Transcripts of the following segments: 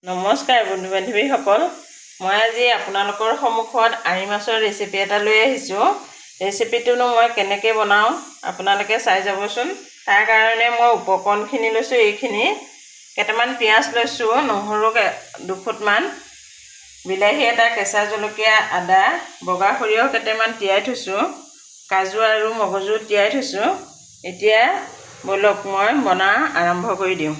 নমস্কাৰ বন্ধু বান্ধৱীসকল, মই আজি আপোনালোকৰ সন্মুখত আৰি মাছৰ ৰেচিপি এটা লৈ আহিছোঁ। ৰেচিপিটোনো মই কেনেকৈ বনাওঁ আপোনালোকে চাই যাবচোন। তাৰ কাৰণে মই উপকৰণখিনি লৈছোঁ এইখিনি। কেইটামান পিঁয়াজ লৈছোঁ, নহৰু 2 ফুটমান, বিলাহী এটা, কেঁচা জলকীয়া, আদা, বগা সৰিয়হ কেইটামান তিয়াই থৈছোঁ, কাজু আৰু মগজু তিয়াই থৈছোঁ। এতিয়া ব'লক মই বনা আৰম্ভ কৰি দিওঁ।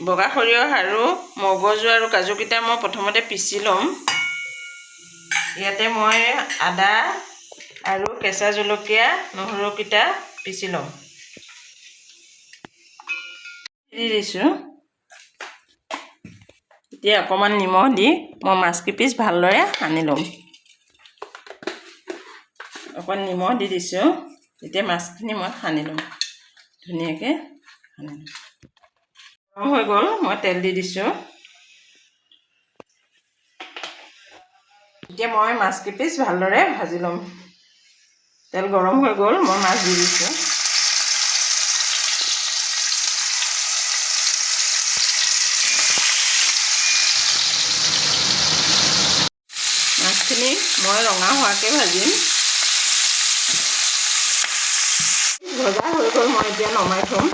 বগা সৰিয়হ আৰু মগজু আৰু কাজুকেইটা মই প্ৰথমতে পিচি ল'ম। ইয়াতে মই আদা আৰু কেঁচা জলকীয়া, নহৰুকেইটা পিচি ল'ম। দি দিছোঁ। এতিয়া অকণমান নিমখ দি মই মাছকেইপিচ ভালদৰে সানি ল'ম। অকণ নিমখ দি দিছোঁ। এতিয়া মাছখিনি মই সানি ল'ম, ধুনীয়াকৈ সানি ল'ম। গৰম হৈ গ'ল, মই তেল দি দিছোঁ। এতিয়া মই মাছকেইপিচ ভালদৰে ভাজি ল'ম। তেল গৰম হৈ গ'ল, মই মাছ দি দিছোঁ। মাছখিনি মই ৰঙা হোৱাকৈ ভাজিম। ভজা হৈ গ'ল, মই এতিয়া নমাই থ'ম।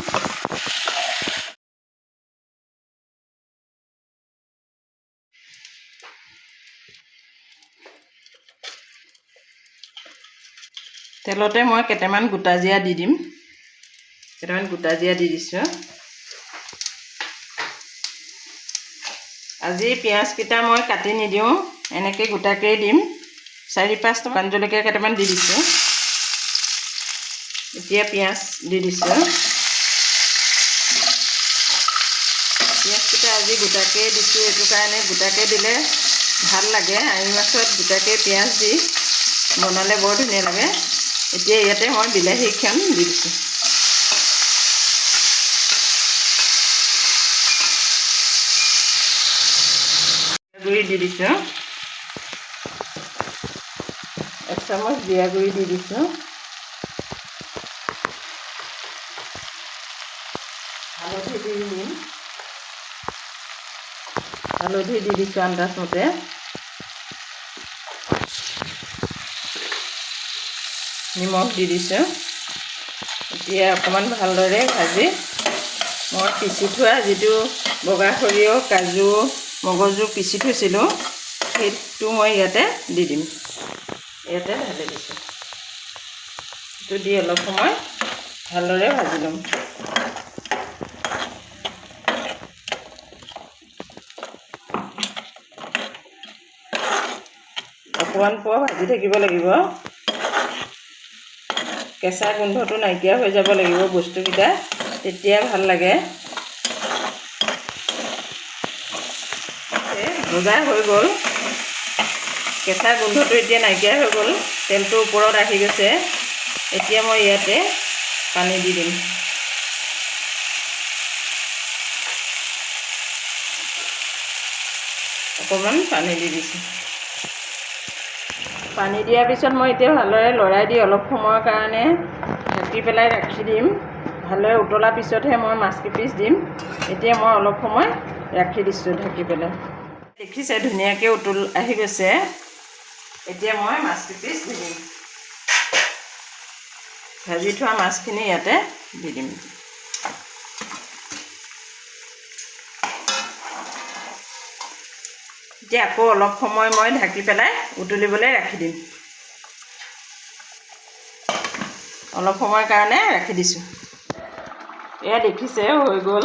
তেলতে মই কেইটামান গোটা জিৰা দি দিম। কেইটামান গোটা জিৰা দি দিছোঁ। আজি পিঁয়াজকেইটা মই কাটি নিদিওঁ, এনেকৈ গোটাকেই দিম। 4-5টা পান জলকীয়া কেইটামান দি দিছোঁ। এতিয়া পিঁয়াজ দি দিছোঁ। পিঁয়াজকেইটা আজি গোটাকেই দিছোঁ, এইটো কাৰণে গোটাকৈ দিলে ভাল লাগে। আৰি মাছত গোটাকৈ পিঁয়াজ দি বনালে বৰ ধুনীয়া লাগে। এতিয়া ইয়াতে মই বিলাহীখন দি দিছোঁ। গুড়ি দি দিছোঁ। 1 চামুচ জিৰা গুড়ি দি দিছোঁ। হালধি দি দিম। হালধি দি দিছোঁ আন্দাজমতে। নিমখ দি দিছোঁ। এতিয়া অকণমান ভালদৰে ভাজি মই পিচি থোৱা যিটো বগা সৰিয়হ, কাজু, মগজু পিচি থৈছিলোঁ, সেইটো মই ইয়াতে দি দিম। ইয়াতে ঢালি দিছোঁ। সেইটো দি অলপ সময় ভালদৰে ভাজি ল'ম। অকণমান ভাজি থাকিব লাগিব। কেঁচা গোন্ধটো নাইকিয়া হৈ যাব লাগিব বস্তুকেইটা, তেতিয়া ভাল লাগে। ভজা হৈ গ'ল, কেঁচা গোন্ধটো এতিয়া নাইকিয়া হৈ গ'ল, তেলটো ওপৰত আহি গৈছে। এতিয়া মই ইয়াতে পানী দি দিম। অকণমান পানী দি দিছোঁ। পানী দিয়াৰ পিছত মই এতিয়া ভালদৰে লৰাই দি অলপ সময়ৰ কাৰণে ঢাকি পেলাই ৰাখি দিম। ভালদৰে উতলাৰ পিছতহে মই মাছকেইপিচ দিম। এতিয়া মই অলপ সময় ৰাখি দিছোঁ ঢাকি পেলাই। দেখিছে ধুনীয়াকৈ উতল আহি গৈছে। এতিয়া মই মাছকেইপিচ দি দিম। ভাজি থোৱা মাছখিনি ইয়াতে দি দিম। এতিয়া আকৌ অলপ সময় মই ঢাকি পেলাই উতলিবলৈ ৰাখি দিম। অলপ সময়ৰ কাৰণে ৰাখি দিছোঁ। এয়া দেখিছে হৈ গ'ল,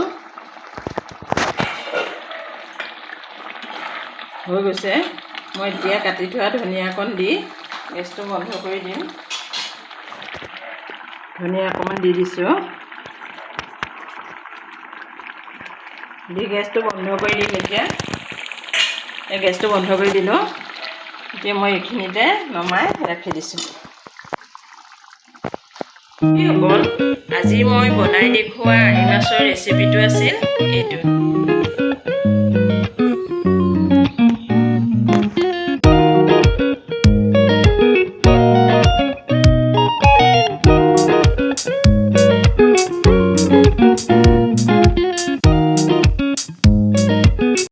হৈ গৈছে। মই এতিয়া কাটি থোৱা ধনিয়াকণ দি গেছটো বন্ধ কৰি দিম। ধনিয়া অকণমান দি দিছোঁ। দি গেছটো বন্ধ কৰি দিম। এতিয়া এই গেছটো বন্ধ কৰি দিলোঁ। এতিয়া মই এইখিনিতে নমাই ৰাখি দিছোঁ। আজি মই বনাই দেখুওৱা আৰি মাছৰ ৰেচিপিটো আছিল এইটো।